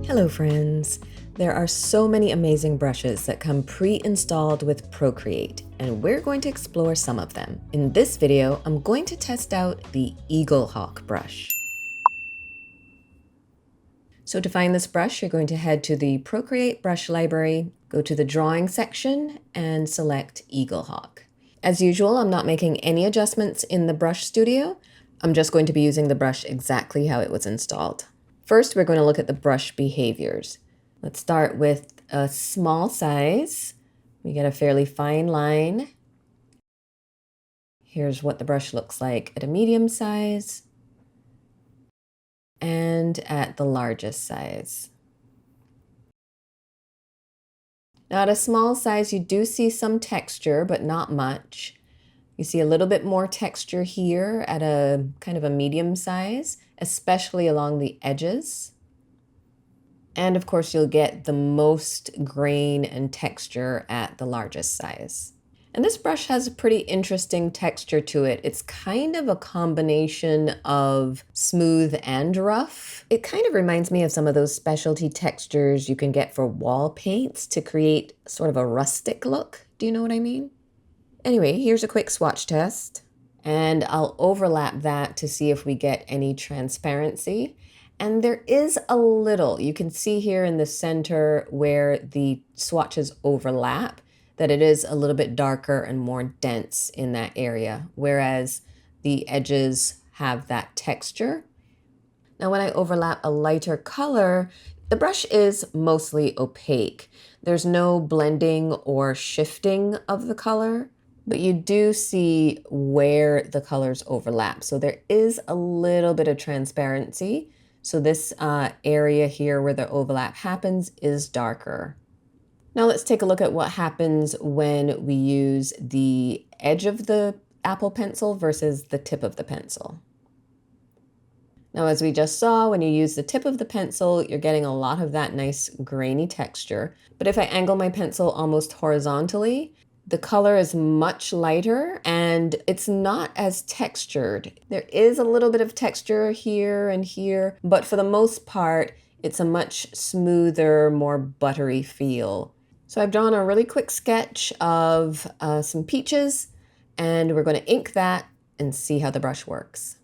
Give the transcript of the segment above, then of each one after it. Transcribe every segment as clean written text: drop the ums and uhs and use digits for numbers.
Hello friends! There are so many amazing brushes that come pre-installed with Procreate, and we're going to explore some of them. In this video, I'm going to test out the Eaglehawk brush. So to find this brush, you're going to head to the Procreate brush library, go to the drawing section, and select Eaglehawk. As usual, I'm not making any adjustments in the brush studio. I'm just going to be using the brush exactly how it was installed. First, we're going to look at the brush behaviors. Let's start with a small size. We get a fairly fine line. Here's what the brush looks like at a medium size and at the largest size. Now at a small size, you do see some texture, but not much. You see a little bit more texture here at a kind of a medium size, especially along the edges. And of course, you'll get the most grain and texture at the largest size. And this brush has a pretty interesting texture to it. It's kind of a combination of smooth and rough. It kind of reminds me of some of those specialty textures you can get for wall paints to create sort of a rustic look. Do you know what I mean? Anyway, here's a quick swatch test. And I'll overlap that to see if we get any transparency. And there is a little, you can see here in the center where the swatches overlap, that it is a little bit darker and more dense in that area, whereas the edges have that texture. Now when I overlap a lighter color, the brush is mostly opaque. There's no blending or shifting of the color, but you do see where the colors overlap. So there is a little bit of transparency. So this area here where the overlap happens is darker. Now let's take a look at what happens when we use the edge of the Apple pencil versus the tip of the pencil. Now, as we just saw, when you use the tip of the pencil, you're getting a lot of that nice grainy texture. But if I angle my pencil almost horizontally, the color is much lighter and it's not as textured. There is a little bit of texture here and here, but for the most part, it's a much smoother, more buttery feel. So I've drawn a really quick sketch of some peaches, and we're going to ink that and see how the brush works.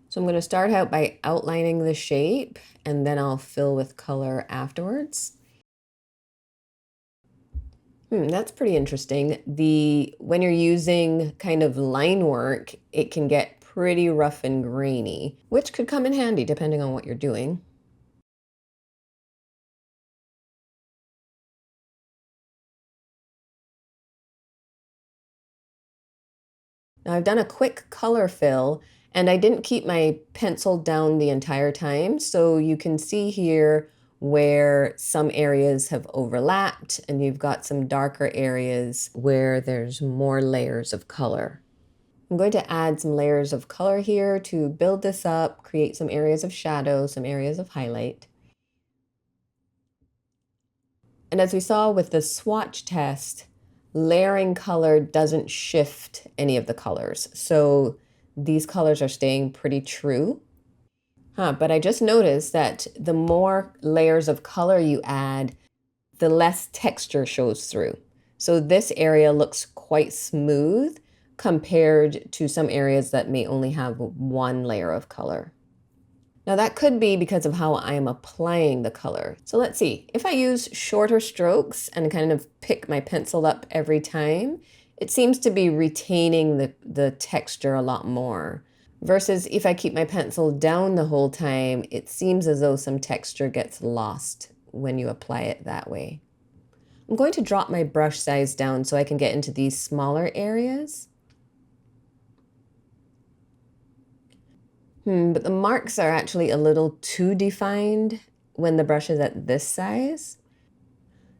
So I'm going to start out by outlining the shape, and then I'll fill with color afterwards. That's pretty interesting. When you're using kind of line work, it can get pretty rough and grainy, which could come in handy depending on what you're doing. Now I've done a quick color fill, and I didn't keep my pencil down the entire time, so you can see here where some areas have overlapped and you've got some darker areas where there's more layers of color. I'm going to add some layers of color here to build this up, create some areas of shadow, some areas of highlight. And as we saw with the swatch test, layering color doesn't shift any of the colors. So these colors are staying pretty true. But I just noticed that the more layers of color you add, the less texture shows through. So this area looks quite smooth compared to some areas that may only have one layer of color. Now that could be because of how I am applying the color. So let's see, if I use shorter strokes and kind of pick my pencil up every time, it seems to be retaining the texture a lot more. Versus if I keep my pencil down the whole time, it seems as though some texture gets lost when you apply it that way. I'm going to drop my brush size down so I can get into these smaller areas. But the marks are actually a little too defined when the brush is at this size.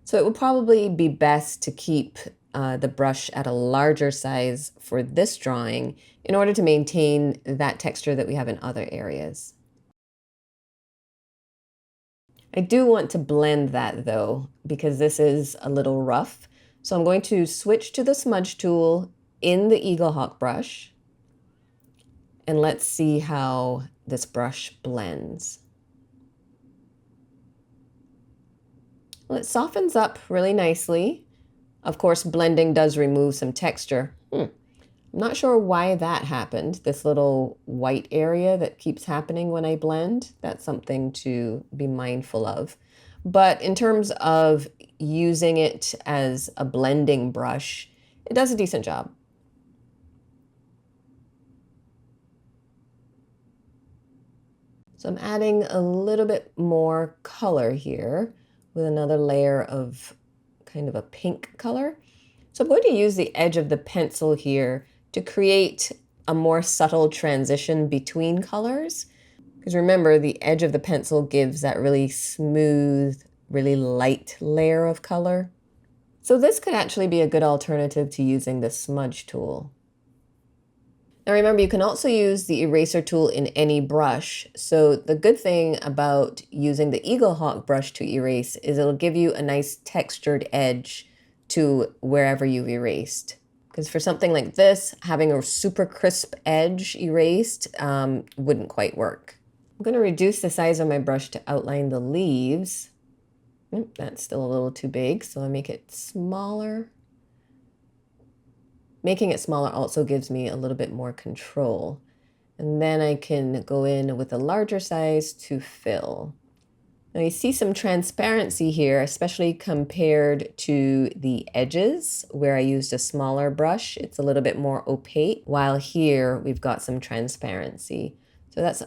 So it will probably be best to keep the brush at a larger size for this drawing in order to maintain that texture that we have in other areas. I do want to blend that though, because this is a little rough. So I'm going to switch to the smudge tool in the Eaglehawk brush. And let's see how this brush blends. Well, it softens up really nicely. Of course, blending does remove some texture. I'm not sure why that happened. This little white area that keeps happening when I blend, that's something to be mindful of. But in terms of using it as a blending brush, it does a decent job. So I'm adding a little bit more color here with another layer of kind of a pink color. So I'm going to use the edge of the pencil here to create a more subtle transition between colors. Because remember, the edge of the pencil gives that really smooth, really light layer of color. So this could actually be a good alternative to using the smudge tool. Now remember, you can also use the eraser tool in any brush. So the good thing about using the Eaglehawk brush to erase is it'll give you a nice textured edge to wherever you've erased. Because for something like this, having a super crisp edge erased wouldn't quite work. I'm going to reduce the size of my brush to outline the leaves. That's still a little too big, so I'll make it smaller. Making it smaller also gives me a little bit more control. And then I can go in with a larger size to fill. Now you see some transparency here, especially compared to the edges where I used a smaller brush. It's a little bit more opaque, while here we've got some transparency. So that's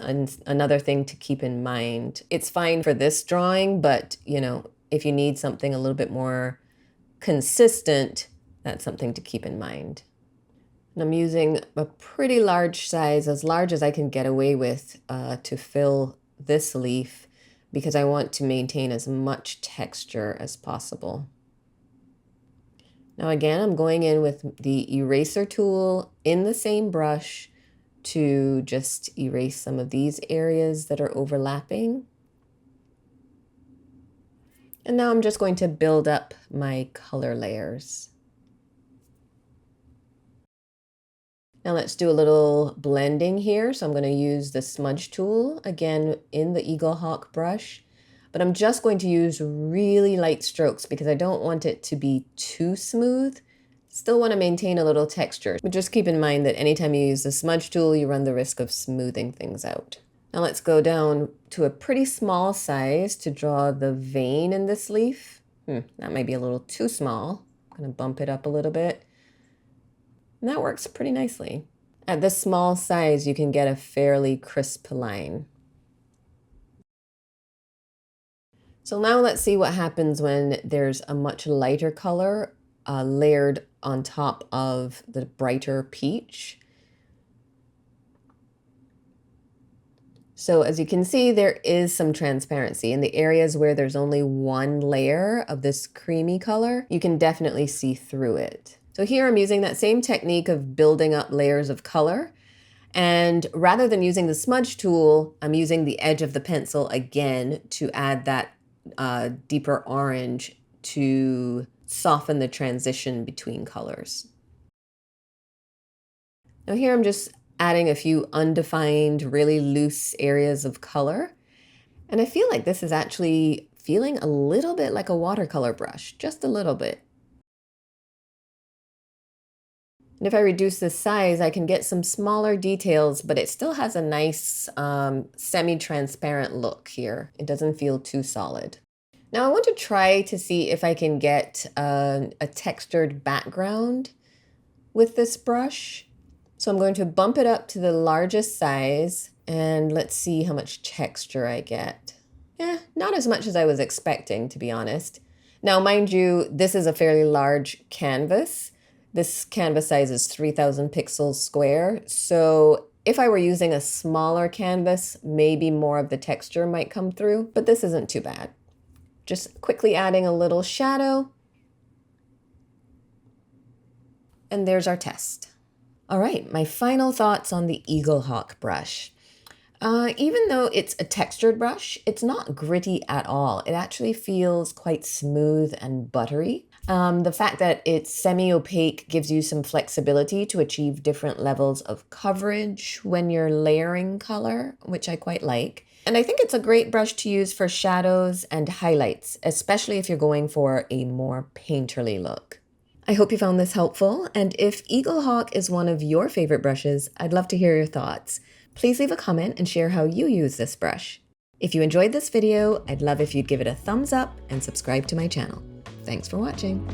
another thing to keep in mind. It's fine for this drawing, but you know, if you need something a little bit more consistent, that's something to keep in mind. And I'm using a pretty large size, as large as I can get away with, to fill this leaf because I want to maintain as much texture as possible. Now again, I'm going in with the eraser tool in the same brush to just erase some of these areas that are overlapping. And now I'm just going to build up my color layers. Now let's do a little blending here. So I'm going to use the smudge tool again in the Eaglehawk brush, but I'm just going to use really light strokes because I don't want it to be too smooth. Still want to maintain a little texture, but just keep in mind that anytime you use the smudge tool, you run the risk of smoothing things out. Now let's go down to a pretty small size to draw the vein in this leaf. That might be a little too small. I'm going to bump it up a little bit. And that works pretty nicely. At this small size, you can get a fairly crisp line. So now let's see what happens when there's a much lighter color layered on top of the brighter peach. So as you can see, there is some transparency in the areas where there's only one layer of this creamy color. You can definitely see through it. So here I'm using that same technique of building up layers of color. And rather than using the smudge tool, I'm using the edge of the pencil again to add that deeper orange to soften the transition between colors. Now here I'm just adding a few undefined, really loose areas of color. And I feel like this is actually feeling a little bit like a watercolor brush, just a little bit. And if I reduce the size, I can get some smaller details, but it still has a nice semi-transparent look here. It doesn't feel too solid. Now I want to try to see if I can get a textured background with this brush. So I'm going to bump it up to the largest size and let's see how much texture I get. Not as much as I was expecting, to be honest. Now, mind you, this is a fairly large canvas. This canvas size is 3000 pixels square. So if I were using a smaller canvas, maybe more of the texture might come through, but this isn't too bad. Just quickly adding a little shadow. And there's our test. All right, my final thoughts on the Eaglehawk brush. Even though it's a textured brush, it's not gritty at all. It actually feels quite smooth and buttery. The fact that it's semi-opaque gives you some flexibility to achieve different levels of coverage when you're layering color, which I quite like. And I think it's a great brush to use for shadows and highlights, especially if you're going for a more painterly look. I hope you found this helpful, and if Eaglehawk is one of your favorite brushes, I'd love to hear your thoughts. Please leave a comment and share how you use this brush. If you enjoyed this video, I'd love if you'd give it a thumbs up and subscribe to my channel. Thanks for watching.